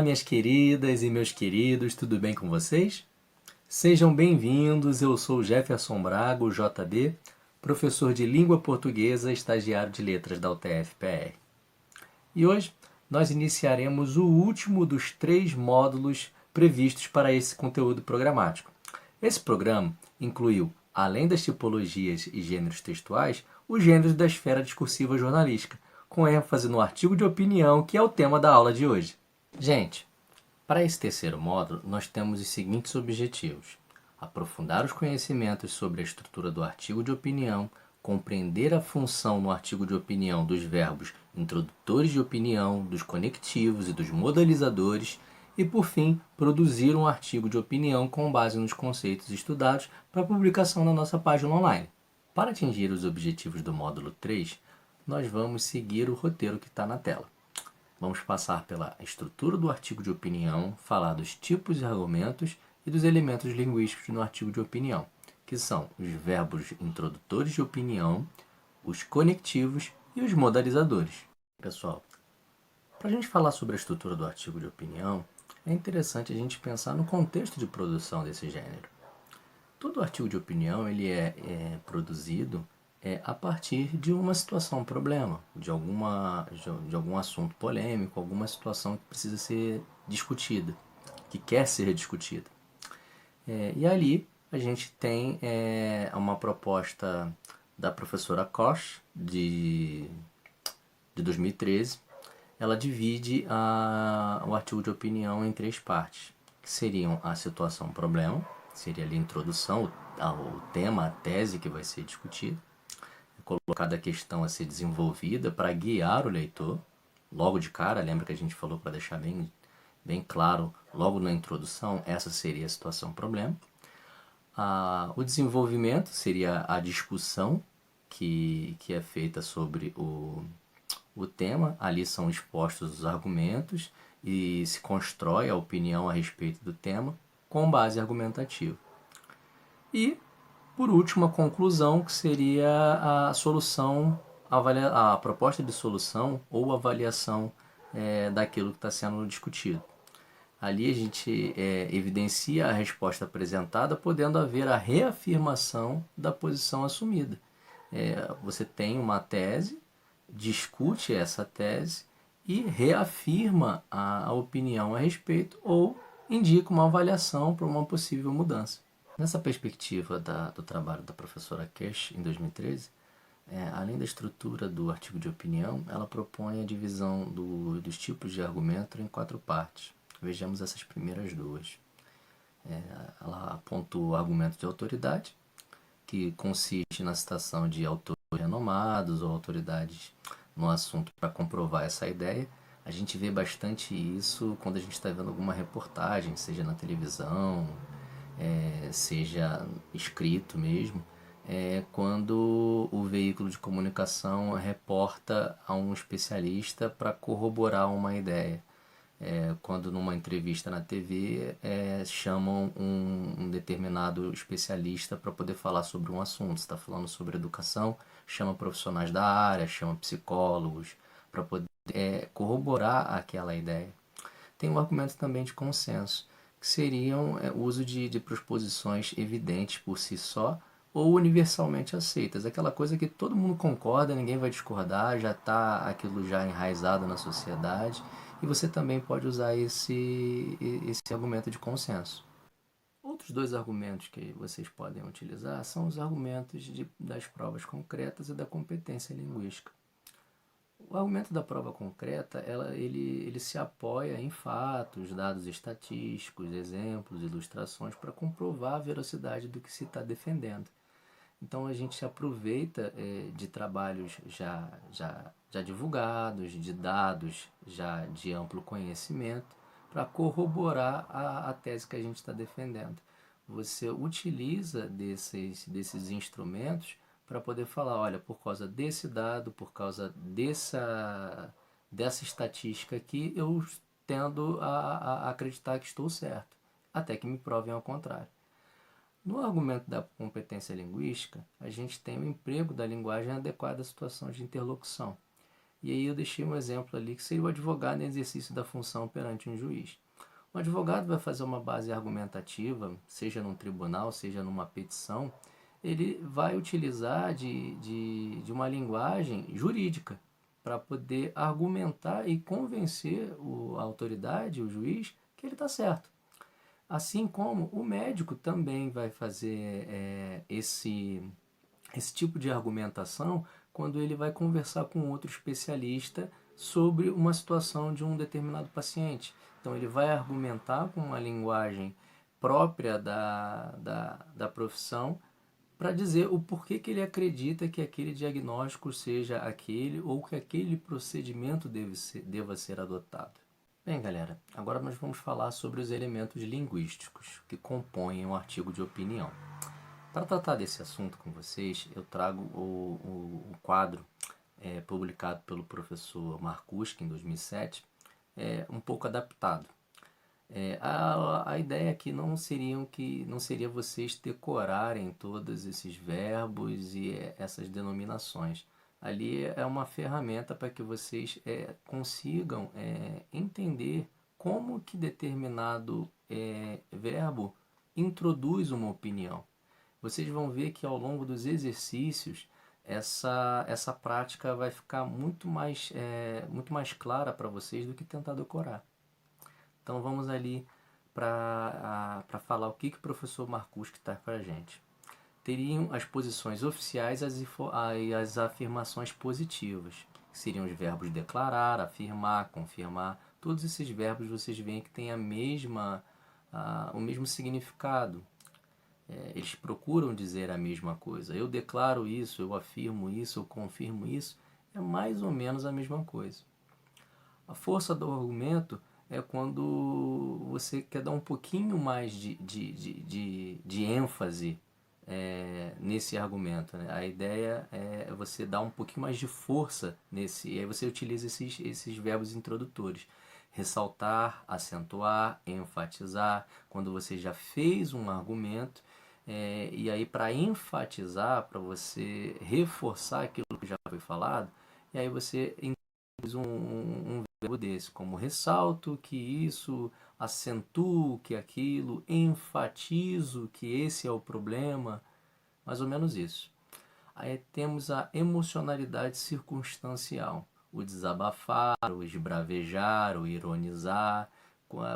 Minhas queridas e meus queridos, tudo bem com vocês? Sejam bem-vindos, eu sou Jefferson Braga, o JB, professor de Língua Portuguesa, estagiário de Letras da UTF-PR. E hoje nós iniciaremos o último dos 3 módulos previstos para esse conteúdo programático. Esse programa incluiu, além das tipologias e gêneros textuais, os gêneros da esfera discursiva jornalística, com ênfase no artigo de opinião, que é o tema da aula de hoje. Gente, para esse terceiro módulo, nós temos os seguintes objetivos: aprofundar os conhecimentos sobre a estrutura do artigo de opinião, compreender a função no artigo de opinião dos verbos introdutores de opinião, dos conectivos e dos modalizadores, e, por fim, produzir um artigo de opinião com base nos conceitos estudados para publicação na nossa página online. Para atingir os objetivos do módulo 3, nós vamos seguir o roteiro que está na tela. Vamos passar pela estrutura do artigo de opinião, falar dos tipos e argumentos e dos elementos linguísticos no artigo de opinião, que são os verbos introdutores de opinião, os conectivos e os modalizadores. Pessoal, para a gente falar sobre a estrutura do artigo de opinião, é interessante a gente pensar no contexto de produção desse gênero. Todo artigo de opinião ele é produzido a partir de uma situação, um problema, de algum assunto polêmico, alguma situação que precisa ser discutida, que quer ser discutida. E ali a gente tem uma proposta da professora Koch, de 2013. Ela divide o artigo de opinião em 3 partes, que seriam a situação problema, seria ali a introdução, o tema, a tese que vai ser discutida, colocada a questão a ser desenvolvida para guiar o leitor, logo de cara. Lembra que a gente falou para deixar bem claro, logo na introdução, essa seria a situação problema. O desenvolvimento seria a discussão que é feita sobre o tema. Ali são expostos os argumentos e se constrói a opinião a respeito do tema com base argumentativa. E, por último, a conclusão, que seria a solução, a proposta de solução ou avaliação daquilo que está sendo discutido. Ali a gente evidencia a resposta apresentada, podendo haver a reafirmação da posição assumida. Você tem uma tese, discute essa tese e reafirma a opinião a respeito ou indica uma avaliação para uma possível mudança. Nessa perspectiva do trabalho da professora Koch, em 2013, além da estrutura do artigo de opinião, ela propõe a divisão dos tipos de argumento em 4 partes. Vejamos essas primeiras 2. Ela pontua o argumento de autoridade, que consiste na citação de autores renomados ou autoridades no assunto para comprovar essa ideia. A gente vê bastante isso quando a gente está vendo alguma reportagem, seja na televisão, seja escrito mesmo, quando o veículo de comunicação reporta a um especialista para corroborar uma ideia. Quando numa entrevista na TV chamam um determinado especialista para poder falar sobre um assunto. Se está falando sobre educação, chama profissionais da área, chama psicólogos para poder corroborar aquela ideia. Tem um argumento também de consenso, que seriam o uso de proposições evidentes por si só ou universalmente aceitas. Aquela coisa que todo mundo concorda, ninguém vai discordar, já está aquilo já enraizado na sociedade, e você também pode usar esse argumento de consenso. Outros 2 argumentos que vocês podem utilizar são os argumentos das provas concretas e da competência linguística. O argumento da prova concreta, ele se apoia em fatos, dados estatísticos, exemplos, ilustrações para comprovar a veracidade do que se está defendendo. Então a gente se aproveita de trabalhos já divulgados, de dados já de amplo conhecimento, para corroborar a tese que a gente está defendendo. Você utiliza desses instrumentos para poder falar, olha, por causa desse dado, por causa dessa estatística aqui, eu tendo a acreditar que estou certo, até que me provem ao contrário. No argumento da competência linguística, a gente tem o emprego da linguagem adequada à situação de interlocução. E aí eu deixei um exemplo ali que seria o advogado em exercício da função perante um juiz. O advogado vai fazer uma base argumentativa, seja num tribunal, seja numa petição, ele vai utilizar de uma linguagem jurídica para poder argumentar e convencer a autoridade, o juiz, que ele está certo. Assim como o médico também vai fazer esse tipo de argumentação quando ele vai conversar com outro especialista sobre uma situação de um determinado paciente. Então ele vai argumentar com uma linguagem própria da profissão para dizer o porquê que ele acredita que aquele diagnóstico seja aquele ou que aquele procedimento deva ser adotado. Bem, galera, agora nós vamos falar sobre os elementos linguísticos que compõem um artigo de opinião. Para tratar desse assunto com vocês, eu trago o quadro publicado pelo professor Marcuski em 2007, um pouco adaptado. A ideia aqui não seria vocês decorarem todos esses verbos e essas denominações. Ali é uma ferramenta para que vocês consigam entender como que determinado verbo introduz uma opinião. Vocês vão ver que ao longo dos exercícios essa prática vai ficar muito mais clara para vocês do que tentar decorar. Então vamos ali para falar o que o professor Marcuski traz para a gente. Teriam as posições oficiais e as afirmações positivas, que seriam os verbos declarar, afirmar, confirmar. Todos esses verbos vocês veem que têm o mesmo significado. Eles procuram dizer a mesma coisa. Eu declaro isso, eu afirmo isso, eu confirmo isso. É mais ou menos a mesma coisa. A força do argumento é quando você quer dar um pouquinho mais de ênfase nesse argumento. Né? A ideia é você dar um pouquinho mais de força nesse. E aí você utiliza esses verbos introdutores. Ressaltar, acentuar, enfatizar. Quando você já fez um argumento, e aí para enfatizar, para você reforçar aquilo que já foi falado, e aí você introduz um verbo desse, como ressalto que isso, acentuo que aquilo, enfatizo que esse é o problema, mais ou menos isso. Aí temos a emocionalidade circunstancial, o desabafar, o esbravejar, o ironizar.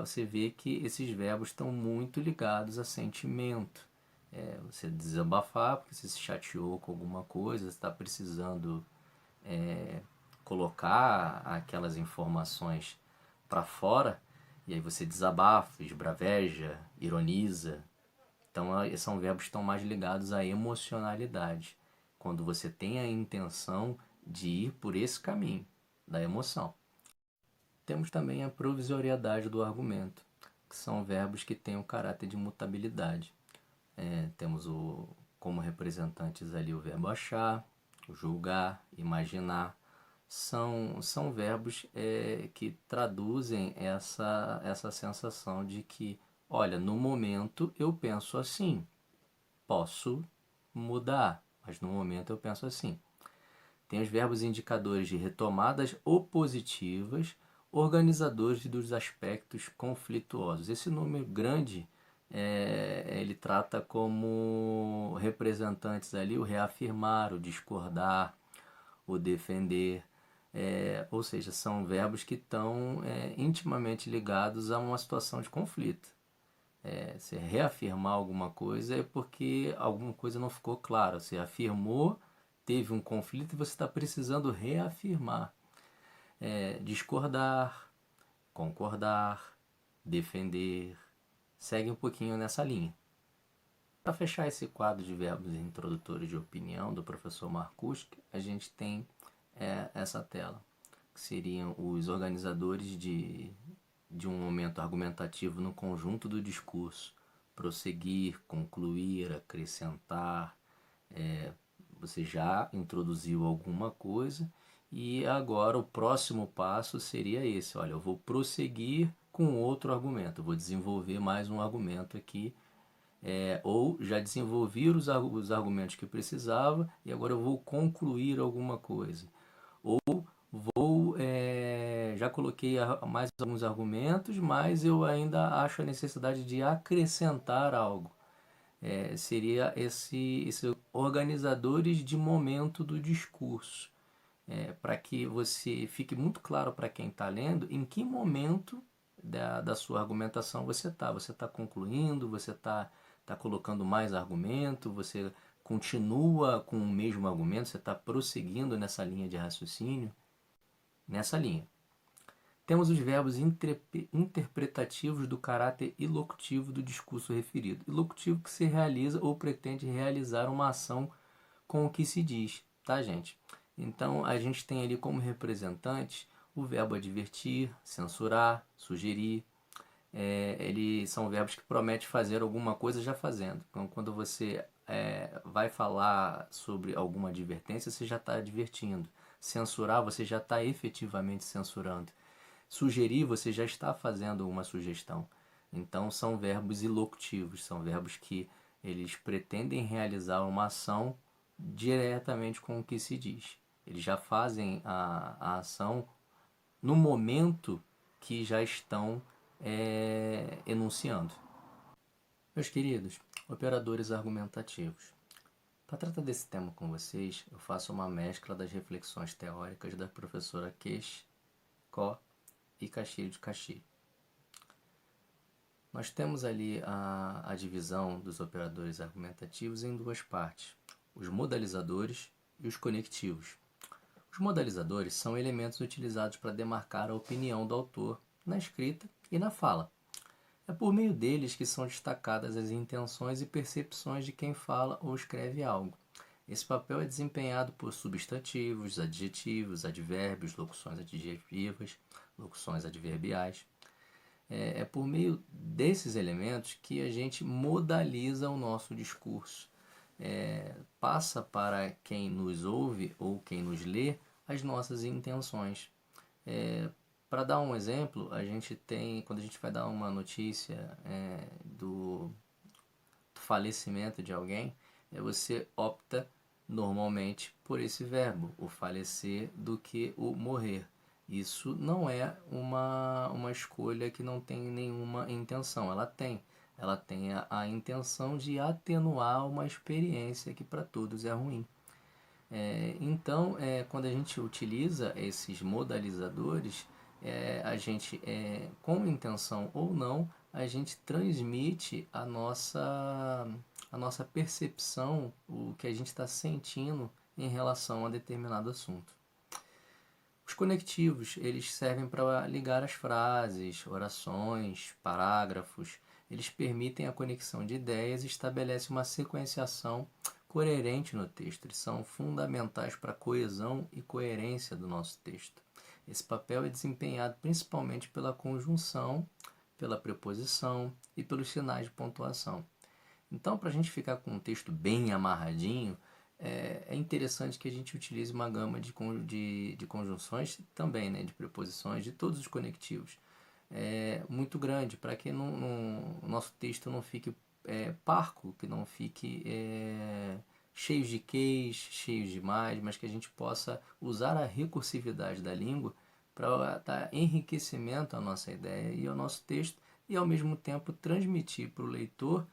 Você vê que esses verbos estão muito ligados a sentimento. Você desabafar porque você se chateou com alguma coisa, está precisando colocar aquelas informações para fora, e aí você desabafa, esbraveja, ironiza. Então são verbos que estão mais ligados à emocionalidade, quando você tem a intenção de ir por esse caminho da emoção. Temos também a provisoriedade do argumento, que são verbos que têm o caráter de mutabilidade. Temos como representantes ali o verbo achar, o julgar, imaginar. São verbos que traduzem essa sensação de que, olha, no momento eu penso assim, posso mudar, mas no momento eu penso assim. Tem os verbos indicadores de retomadas opositivas, organizadores dos aspectos conflituosos. Esse número grande ele trata como representantes ali o reafirmar, o discordar, o defender. Ou seja, são verbos que estão intimamente ligados a uma situação de conflito. Se reafirmar alguma coisa é porque alguma coisa não ficou clara. Você afirmou, teve um conflito e você está precisando reafirmar. Discordar, concordar, defender. Segue um pouquinho nessa linha. Para fechar esse quadro de verbos introdutores de opinião do professor Marcuski, a gente tem essa tela, que seriam os organizadores de um momento argumentativo no conjunto do discurso. Prosseguir, concluir, acrescentar. Você já introduziu alguma coisa e agora o próximo passo seria esse. Olha, eu vou prosseguir com outro argumento, eu vou desenvolver mais um argumento aqui. Ou já desenvolvi os argumentos que precisava e agora eu vou concluir alguma coisa. Ou Já coloquei mais alguns argumentos, mas eu ainda acho a necessidade de acrescentar algo. Seria esse organizadores de momento do discurso, para que você fique muito claro para quem está lendo em que momento da sua argumentação você está. Você está concluindo, você está colocando mais argumento, você continua com o mesmo argumento, você está prosseguindo nessa linha de raciocínio, nessa linha. Temos os verbos interpretativos do caráter ilocutivo do discurso referido. Ilocutivo que se realiza ou pretende realizar uma ação com o que se diz, tá, gente? Então, a gente tem ali como representantes o verbo advertir, censurar, sugerir. Eles são verbos que prometem fazer alguma coisa já fazendo. Então, quando você vai falar sobre alguma advertência, você já está advertindo. Censurar, você já está efetivamente censurando. Sugerir, você já está fazendo uma sugestão. Então, são verbos ilocutivos, são verbos que eles pretendem realizar uma ação diretamente com o que se diz. Eles já fazem a ação no momento que já estão enunciando. Meus queridos, operadores argumentativos. Para tratar desse tema com vocês, eu faço uma mescla das reflexões teóricas da professora Queixe, Có e Castilho de Castilho. Nós temos ali a divisão dos operadores argumentativos em duas partes, os modalizadores e os conectivos. Os modalizadores são elementos utilizados para demarcar a opinião do autor na escrita e na fala. É por meio deles que são destacadas as intenções e percepções de quem fala ou escreve algo. Esse papel é desempenhado por substantivos, adjetivos, advérbios, locuções adjetivas, locuções adverbiais. É por meio desses elementos que a gente modaliza o nosso discurso. Passa para quem nos ouve ou quem nos lê as nossas intenções. Para dar um exemplo, a gente tem, quando a gente vai dar uma notícia do falecimento de alguém, você opta normalmente por esse verbo, o falecer, do que o morrer. Isso não é uma escolha que não tem nenhuma intenção, ela tem a intenção de atenuar uma experiência que para todos é ruim. Então, quando a gente utiliza esses modalizadores, a gente, com intenção ou não, a gente transmite a nossa percepção, o que a gente está sentindo em relação a determinado assunto. Os conectivos, eles servem para ligar as frases, orações, parágrafos. Eles permitem a conexão de ideias e estabelecem uma sequenciação coerente no texto. Eles são fundamentais para a coesão e coerência do nosso texto. Esse papel é desempenhado principalmente pela conjunção, pela preposição e pelos sinais de pontuação. Então, para a gente ficar com um texto bem amarradinho, é interessante que a gente utilize uma gama de conjunções também, né, de preposições, de todos os conectivos. Muito grande, para que o nosso texto não fique parco, que não fique cheios de queis, cheios de mais, mas que a gente possa usar a recursividade da língua para dar enriquecimento à nossa ideia e ao nosso texto e ao mesmo tempo transmitir para o leitor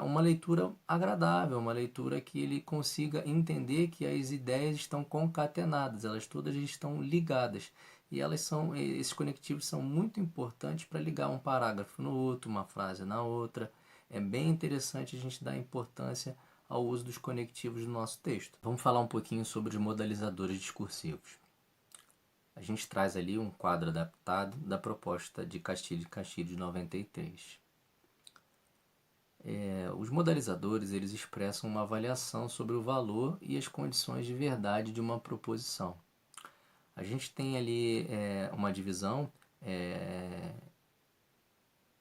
uma leitura agradável, uma leitura que ele consiga entender que as ideias estão concatenadas, elas todas estão ligadas. E esses conectivos são muito importantes para ligar um parágrafo no outro, uma frase na outra. É bem interessante a gente dar importância ao uso dos conectivos no nosso texto. Vamos falar um pouquinho sobre os modalizadores discursivos. A gente traz ali um quadro adaptado da proposta de Castilho de 93. Os modalizadores, eles expressam uma avaliação sobre o valor e as condições de verdade de uma proposição. A gente tem ali uma divisão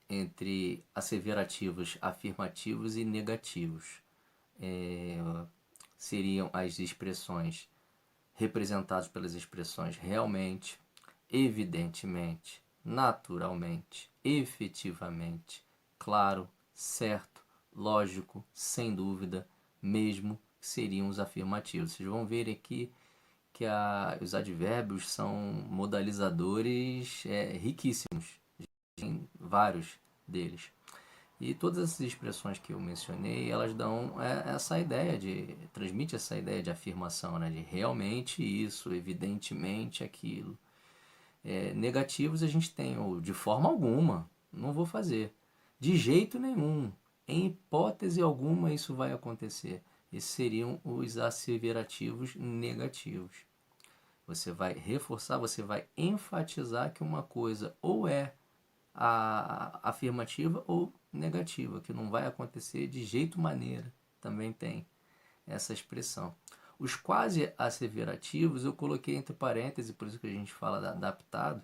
entre asseverativos, afirmativos e negativos. Seriam as expressões representadas pelas expressões realmente, evidentemente, naturalmente, efetivamente, claro, certo, lógico, sem dúvida, mesmo, seriam os afirmativos. Vocês vão ver aqui que que os advérbios são modalizadores riquíssimos, tem vários deles. E todas essas expressões que eu mencionei, elas dão essa ideia transmite essa ideia de afirmação, né? De realmente isso, evidentemente aquilo. Negativos a gente tem o de forma alguma, não vou fazer. De jeito nenhum, em hipótese alguma isso vai acontecer. Esses seriam os asseverativos negativos. Você vai reforçar, você vai enfatizar que uma coisa ou é afirmativa ou negativa, que não vai acontecer de jeito maneira. Também tem essa expressão. Os quase asseverativos eu coloquei entre parênteses, por isso que a gente fala adaptado,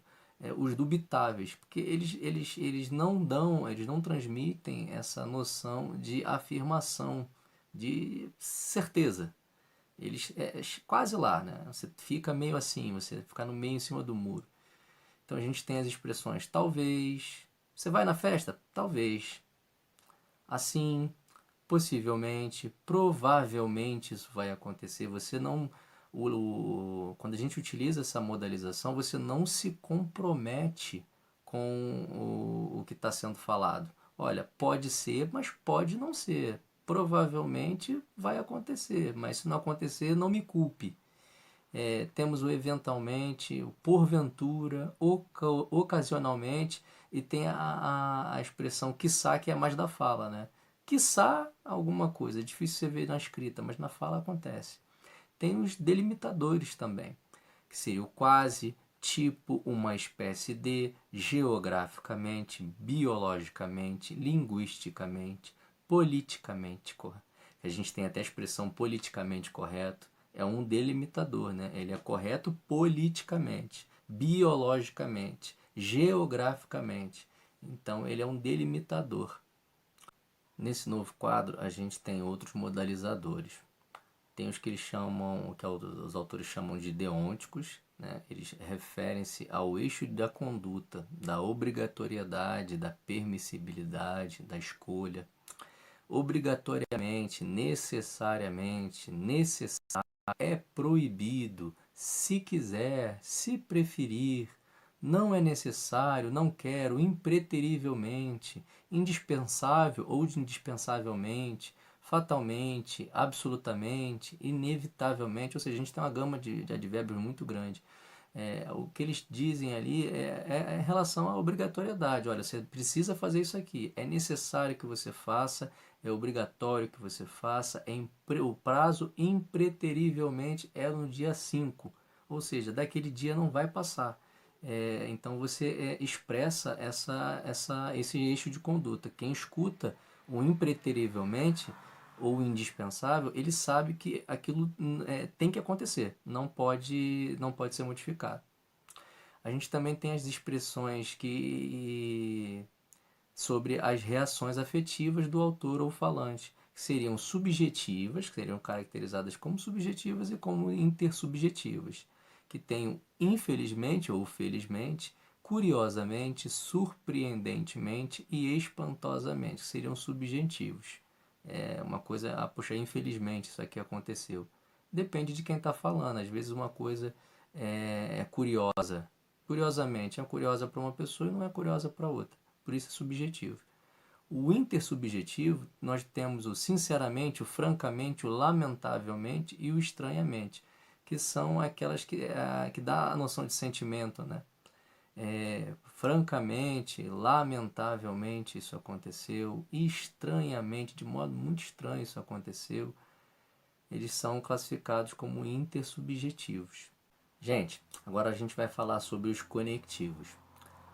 os dubitáveis, porque eles não transmitem essa noção de afirmação, de certeza. Eles quase lá, né? Você fica meio assim, você fica no meio em cima do muro. Então a gente tem as expressões talvez. Você vai na festa? Talvez. Assim, possivelmente, provavelmente isso vai acontecer. Você não. Quando a gente utiliza essa modalização, você não se compromete com o que está sendo falado. Olha, pode ser, mas pode não ser. Provavelmente vai acontecer, mas se não acontecer, não me culpe. Temos o eventualmente, o porventura, ocasionalmente, e tem a expressão quiçá, que é mais da fala, né? Quiçá alguma coisa, é difícil você ver na escrita, mas na fala acontece. Tem os delimitadores também, que seria o quase, tipo, uma espécie de, geograficamente, biologicamente, linguisticamente, politicamente correto. A gente tem até a expressão politicamente correto, é um delimitador, né? Ele é correto politicamente, biologicamente, geograficamente. Então ele é um delimitador. Nesse novo quadro a gente tem outros modalizadores. Tem os que eles chamam, que os autores chamam de deônticos, né? Eles referem-se ao eixo da conduta, da obrigatoriedade, da permissibilidade, da escolha. Obrigatoriamente, necessariamente, é proibido, se quiser, se preferir, não é necessário, não quero, impreterivelmente, indispensável ou indispensavelmente, fatalmente, absolutamente, inevitavelmente, ou seja, a gente tem uma gama de advérbios muito grande. O que eles dizem ali é em relação à obrigatoriedade. Olha, você precisa fazer isso aqui, é necessário que você faça, é obrigatório que você faça, o prazo impreterivelmente é no dia 5, ou seja, daquele dia não vai passar. Então você expressa esse eixo de conduta. Quem escuta o impreterivelmente ou indispensável, ele sabe que aquilo tem que acontecer, não pode ser modificado. A gente também tem as expressões sobre as reações afetivas do autor ou falante, que seriam subjetivas, que seriam caracterizadas como subjetivas e como intersubjetivas, que tem infelizmente ou felizmente, curiosamente, surpreendentemente e espantosamente, que seriam subjetivos. Uma coisa, poxa, infelizmente isso aqui aconteceu. Depende de quem está falando. Às vezes uma coisa é curiosa. Curiosamente, é curiosa para uma pessoa e não é curiosa para outra. Por isso é subjetivo. O intersubjetivo, nós temos o sinceramente, o francamente, o lamentavelmente e o estranhamente, que são aquelas que dá a noção de sentimento, né? Francamente, lamentavelmente isso aconteceu, estranhamente, de modo muito estranho isso aconteceu, eles são classificados como intersubjetivos. Gente, agora a gente vai falar sobre os conectivos.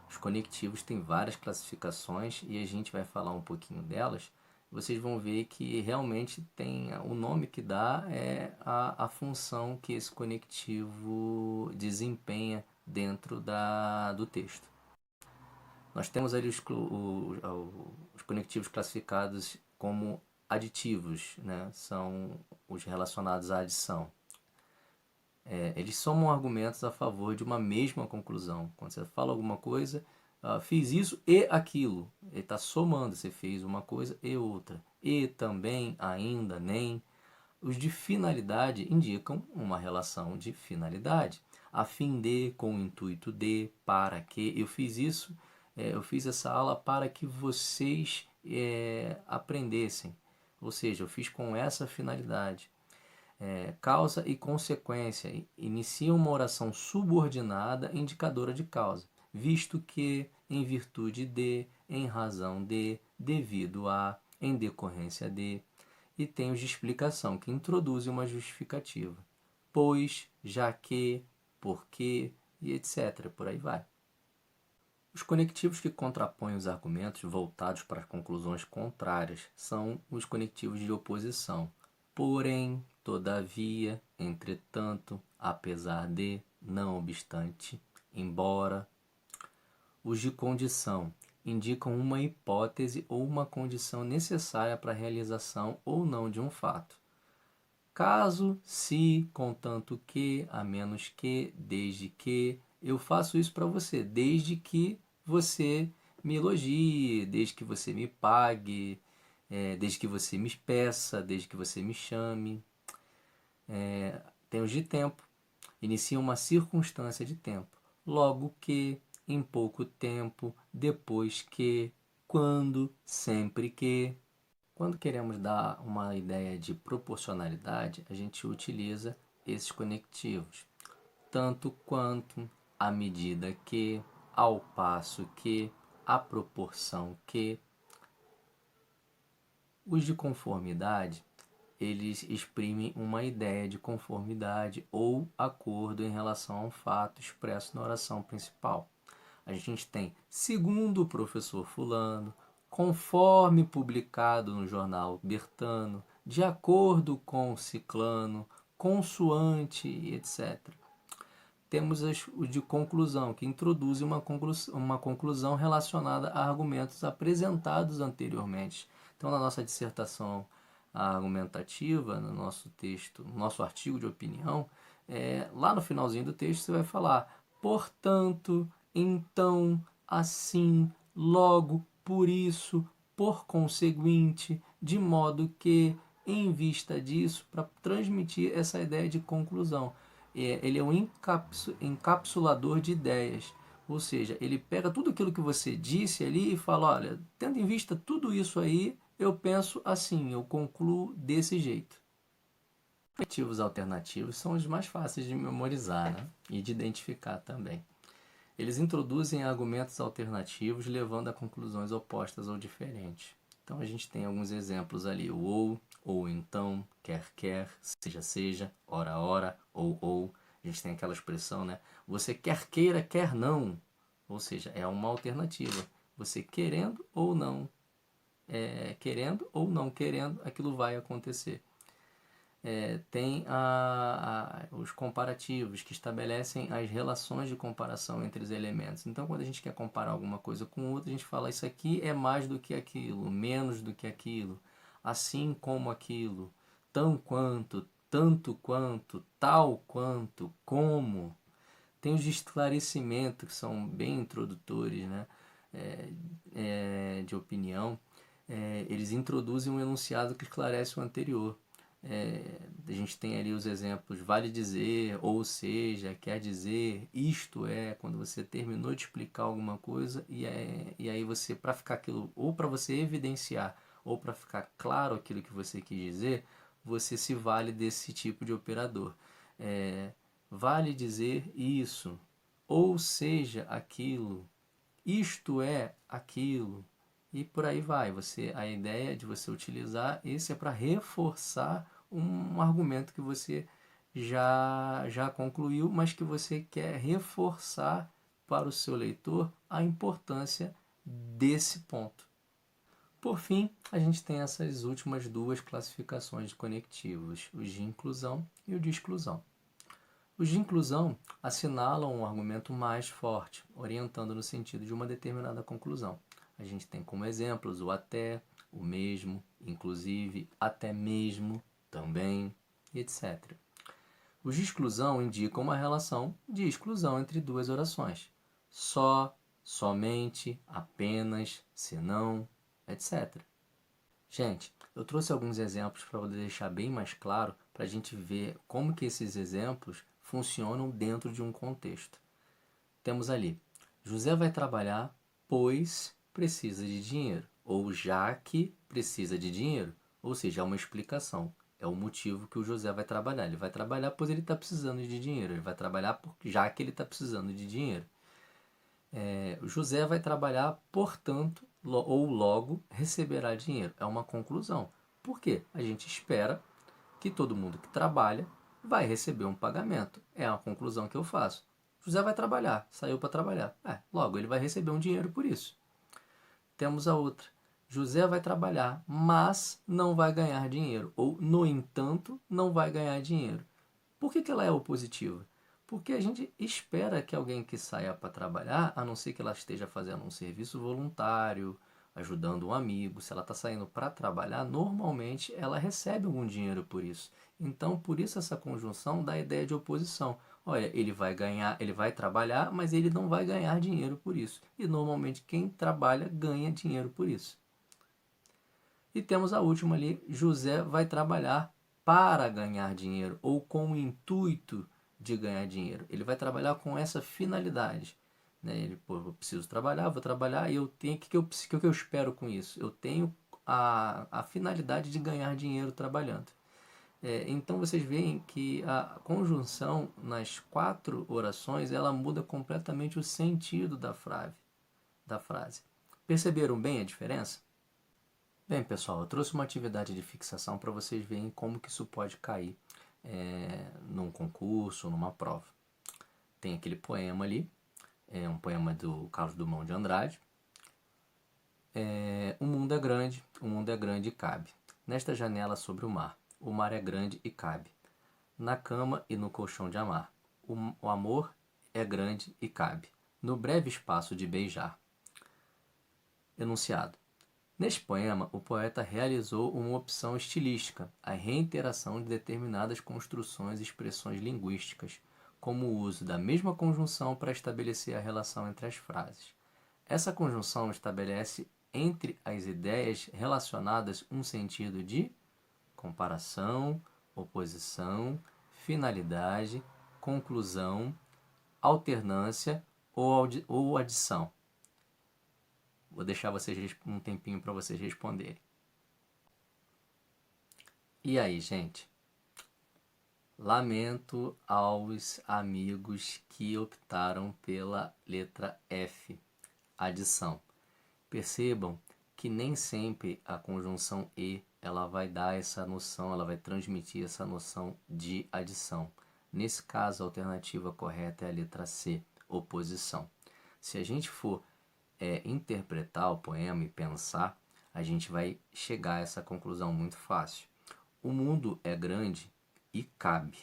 Os conectivos têm várias classificações e a gente vai falar um pouquinho delas. Vocês vão ver que realmente tem o nome que dá é a função que esse conectivo desempenha dentro do texto. Nós temos ali os conectivos classificados como aditivos, né? São os relacionados à adição. Eles somam argumentos a favor de uma mesma conclusão. Quando você fala alguma coisa, fiz isso e aquilo. Ele está somando, você fez uma coisa e outra. E também, ainda, nem. Os de finalidade indicam uma relação de finalidade. A fim de, com o intuito de, para que. Eu fiz isso, eu fiz essa aula para que vocês aprendessem. Ou seja, eu fiz com essa finalidade. Causa e consequência. Inicia uma oração subordinada indicadora de causa. Visto que, em virtude de, em razão de, devido a, em decorrência de. E tem os de explicação, que introduzem uma justificativa. Pois, já que, porque e etc. Por aí vai. Os conectivos que contrapõem os argumentos voltados para conclusões contrárias são os conectivos de oposição. Porém, todavia, entretanto, apesar de, não obstante, embora. Os de condição indicam uma hipótese ou uma condição necessária para a realização ou não de um fato. Caso, se, contanto que, a menos que, desde que, eu faço isso para você, desde que você me elogie, desde que você me pague, desde que você me peça, desde que você me chame. Tem os de tempo, inicia uma circunstância de tempo. Logo que, em pouco tempo, depois que, quando, sempre que. Quando queremos dar uma ideia de proporcionalidade, a gente utiliza esses conectivos. Tanto quanto, à medida que, ao passo que, à proporção que. Os de conformidade, eles exprimem uma ideia de conformidade ou acordo em relação a um fato expresso na oração principal. A gente tem, segundo o professor fulano, conforme publicado no jornal Bertano, de acordo com ciclano, consoante, etc. Temos o de conclusão, que introduzem uma conclusão relacionada a argumentos apresentados anteriormente. Então, na nossa dissertação argumentativa, no nosso texto, no nosso artigo de opinião, lá no finalzinho do texto você vai falar: portanto, então, assim, logo, por isso, por conseguinte, de modo que, em vista disso, para transmitir essa ideia de conclusão. Ele é um encapsulador de ideias, ou seja, ele pega tudo aquilo que você disse ali e fala: olha, tendo em vista tudo isso aí, eu penso assim, eu concluo desse jeito. Conectivos alternativos são os mais fáceis de memorizar, né? E de identificar também. Eles introduzem argumentos alternativos, levando a conclusões opostas ou diferentes. Então a gente tem alguns exemplos ali: o ou então, quer, seja, ora, ou. A gente tem aquela expressão, né? Você quer queira, quer não. Ou seja, é uma alternativa. Você querendo ou não, querendo ou não querendo, aquilo vai acontecer. Tem os comparativos, que estabelecem as relações de comparação entre os elementos. Então, quando a gente quer comparar alguma coisa com outra, a gente fala: isso aqui é mais do que aquilo, menos do que aquilo, assim como aquilo, tão quanto, tanto quanto, tal quanto, como. Tem os de esclarecimento, que são bem introdutores, né? De opinião. Eles introduzem um enunciado que esclarece o anterior. A gente tem ali os exemplos: vale dizer, ou seja, quer dizer, isto é, quando você terminou de explicar alguma coisa e aí você, para ficar aquilo, ou para você evidenciar, ou para ficar claro aquilo que você quis dizer, você se vale desse tipo de operador. Vale dizer isso, ou seja, aquilo, isto é, aquilo, e por aí vai. A ideia de você utilizar esse é para reforçar um argumento que você já concluiu, mas que você quer reforçar para o seu leitor a importância desse ponto. Por fim, a gente tem essas últimas duas classificações de conectivos: os de inclusão e o de exclusão. Os de inclusão assinalam um argumento mais forte, orientando no sentido de uma determinada conclusão. A gente tem como exemplos o até, o mesmo, inclusive, até mesmo, também, etc. Os de exclusão indicam uma relação de exclusão entre duas orações: só, somente, apenas, senão, etc. Gente, eu trouxe alguns exemplos para poder deixar bem mais claro, para a gente ver como que esses exemplos funcionam dentro de um contexto. Temos ali, José vai trabalhar pois precisa de dinheiro, ou já que precisa de dinheiro, ou seja, é uma explicação. É o motivo que o José vai trabalhar. Ele vai trabalhar pois ele está precisando de dinheiro. Ele vai trabalhar já que ele está precisando de dinheiro. O José vai trabalhar, portanto, ou logo receberá dinheiro. É uma conclusão. Por quê? A gente espera que todo mundo que trabalha vai receber um pagamento. É a conclusão que eu faço. José vai trabalhar, saiu para trabalhar. Logo, ele vai receber um dinheiro por isso. Temos a outra. José vai trabalhar, mas não vai ganhar dinheiro. Ou, no entanto, não vai ganhar dinheiro. Por que ela é opositiva? Porque a gente espera que alguém que saia para trabalhar, a não ser que ela esteja fazendo um serviço voluntário, ajudando um amigo, se ela está saindo para trabalhar, normalmente ela recebe algum dinheiro por isso. Então, por isso essa conjunção dá a ideia de oposição. Olha, ele vai ganhar, ele vai trabalhar, mas ele não vai ganhar dinheiro por isso. E normalmente quem trabalha ganha dinheiro por isso. E temos a última ali, José vai trabalhar para ganhar dinheiro ou com o intuito de ganhar dinheiro. Ele vai trabalhar com essa finalidade. Né? Ele, pô, eu preciso trabalhar, vou trabalhar e eu tenho, que eu espero com isso? Eu tenho a finalidade de ganhar dinheiro trabalhando. Então vocês veem que a conjunção nas 4 orações ela muda completamente o sentido da frase. Perceberam bem a diferença? Bem, pessoal, eu trouxe uma atividade de fixação para vocês verem como que isso pode cair num concurso, numa prova. Tem aquele poema ali, é um poema do Carlos Drummond de Andrade. O mundo é grande e cabe. Nesta janela sobre o mar é grande e cabe. Na cama e no colchão de amar. O amor é grande e cabe. No breve espaço de beijar. Enunciado. Neste poema, o poeta realizou uma opção estilística, a reiteração de determinadas construções e expressões linguísticas, como o uso da mesma conjunção para estabelecer a relação entre as frases. Essa conjunção estabelece entre as ideias relacionadas um sentido de comparação, oposição, finalidade, conclusão, alternância ou adição. Vou deixar vocês um tempinho para vocês responderem. E aí, gente? Lamento aos amigos que optaram pela letra F, adição. Percebam que nem sempre a conjunção E ela vai dar essa noção, ela vai transmitir essa noção de adição. Nesse caso, a alternativa correta é a letra C, oposição. Se a gente for interpretar o poema e pensar, a gente vai chegar a essa conclusão muito fácil. O mundo é grande e cabe.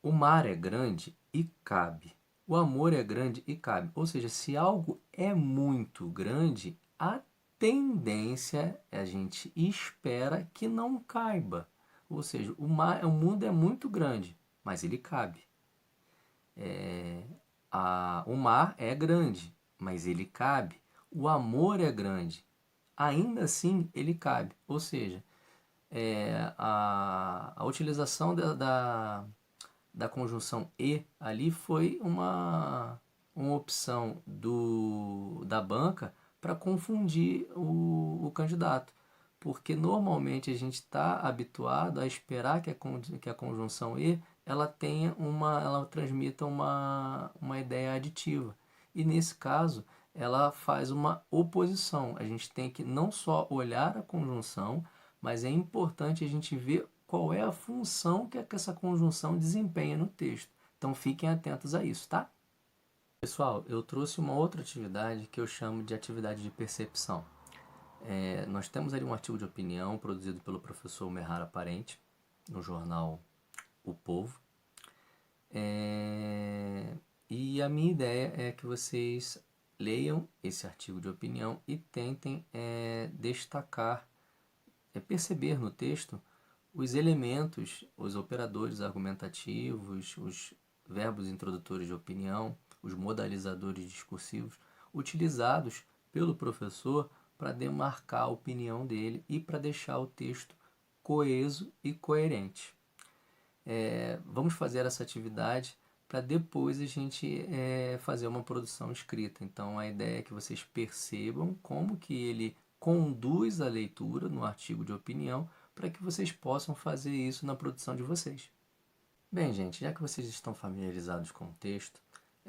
O mar é grande e cabe. O amor é grande e cabe. Ou seja, se algo é muito grande, a tendência a gente espera que não caiba. Ou seja, o mundo é muito grande, mas ele cabe. O mar é grande, mas ele cabe. O amor é grande, ainda assim ele cabe. Ou seja, a utilização da conjunção e ali foi uma opção da banca para confundir o candidato. Porque normalmente a gente está habituado a esperar que a conjunção e ela transmita uma ideia aditiva. E nesse caso, ela faz uma oposição. A gente tem que não só olhar a conjunção, mas é importante a gente ver qual é a função que essa conjunção desempenha no texto. Então fiquem atentos a isso, tá? Pessoal, eu trouxe uma outra atividade que eu chamo de atividade de percepção. Nós temos ali um artigo de opinião produzido pelo professor Merhara Parente, no jornal O Povo. E a minha ideia é que vocês leiam esse artigo de opinião e tentem destacar, perceber no texto os elementos, os operadores argumentativos, os verbos introdutores de opinião, os modalizadores discursivos utilizados pelo professor para demarcar a opinião dele e para deixar o texto coeso e coerente. Vamos fazer essa atividade para depois a gente fazer uma produção escrita. Então a ideia é que vocês percebam como que ele conduz a leitura no artigo de opinião para que vocês possam fazer isso na produção de vocês. Bem, gente, já que vocês estão familiarizados com o texto,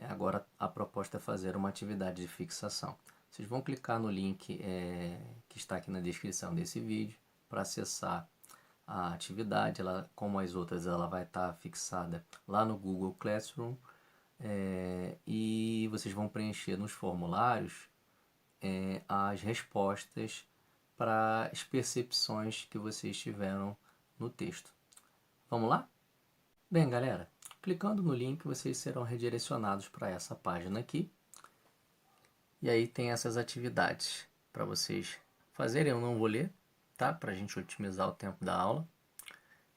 agora a proposta é fazer uma atividade de fixação. Vocês vão clicar no link que está aqui na descrição desse vídeo para acessar a atividade. Ela, como as outras, ela vai estar fixada lá no Google Classroom e vocês vão preencher nos formulários as respostas para as percepções que vocês tiveram no texto. Vamos lá? Bem, galera, clicando no link vocês serão redirecionados para essa página aqui. E aí tem essas atividades para vocês fazerem. Eu não vou ler, tá? Para a gente otimizar o tempo da aula.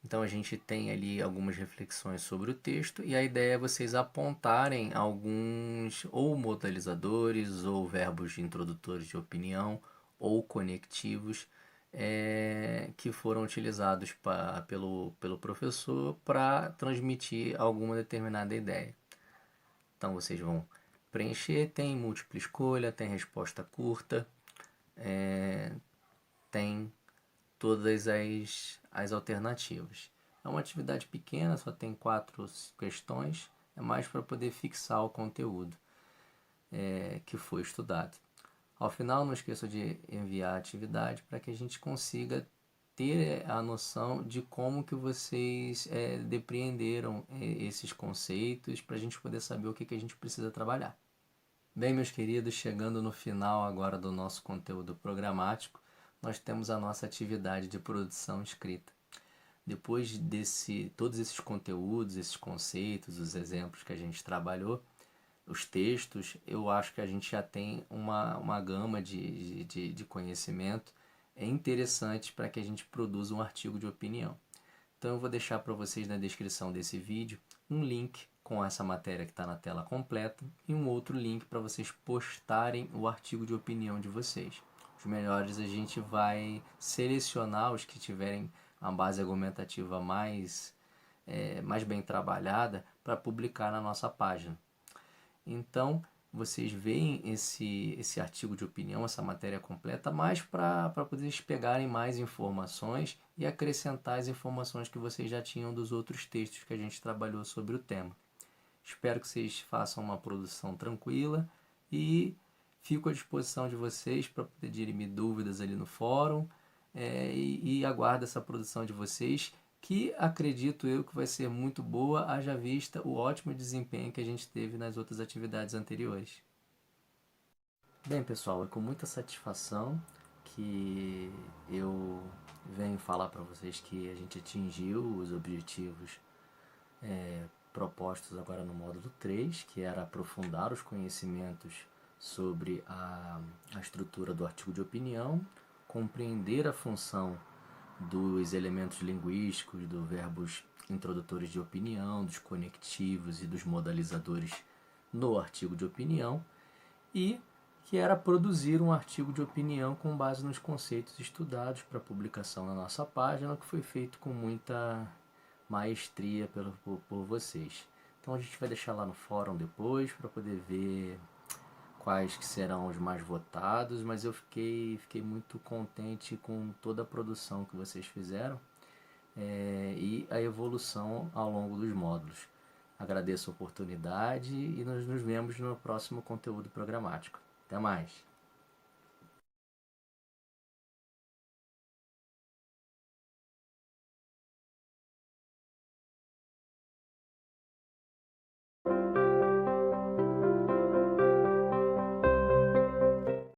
Então a gente tem ali algumas reflexões sobre o texto e a ideia é vocês apontarem alguns ou modalizadores ou verbos introdutores de opinião ou conectivos que foram utilizados pelo professor para transmitir alguma determinada ideia. Então vocês vão preencher, tem múltipla escolha, tem resposta curta, tem todas as alternativas. É uma atividade pequena, só tem 4 questões, é mais para poder fixar o conteúdo que foi estudado. Ao final, não esqueça de enviar a atividade para que a gente consiga ter a noção de como que vocês depreenderam esses conceitos para a gente poder saber o que a gente precisa trabalhar. Bem, meus queridos, chegando no final agora do nosso conteúdo programático, nós temos a nossa atividade de produção escrita. Depois todos esses conteúdos, esses conceitos, os exemplos que a gente trabalhou, os textos, eu acho que a gente já tem uma gama de conhecimento interessante para que a gente produza um artigo de opinião. Então eu vou deixar para vocês na descrição desse vídeo um link com essa matéria que está na tela completa e um outro link para vocês postarem o artigo de opinião de vocês. Os melhores a gente vai selecionar os que tiverem a base argumentativa mais bem trabalhada para publicar na nossa página. Então, vocês veem esse artigo de opinião, essa matéria completa, mais para poder pegarem mais informações e acrescentar as informações que vocês já tinham dos outros textos que a gente trabalhou sobre o tema. Espero que vocês façam uma produção tranquila e fico à disposição de vocês para poder dirimir dúvidas ali no fórum e aguardo essa produção de vocês, que acredito eu que vai ser muito boa, haja vista o ótimo desempenho que a gente teve nas outras atividades anteriores. Bem, pessoal, é com muita satisfação que eu venho falar para vocês que a gente atingiu os objetivos propostos agora no módulo 3, que era aprofundar os conhecimentos sobre a estrutura do artigo de opinião, compreender a função dos elementos linguísticos, dos verbos introdutores de opinião, dos conectivos e dos modalizadores no artigo de opinião, e que era produzir um artigo de opinião com base nos conceitos estudados para publicação na nossa página, que foi feito com muita maestria por vocês. Então a gente vai deixar lá no fórum depois para poder ver quais que serão os mais votados, mas eu fiquei muito contente com toda a produção que vocês fizeram e a evolução ao longo dos módulos. Agradeço a oportunidade e nós nos vemos no próximo conteúdo programático. Até mais!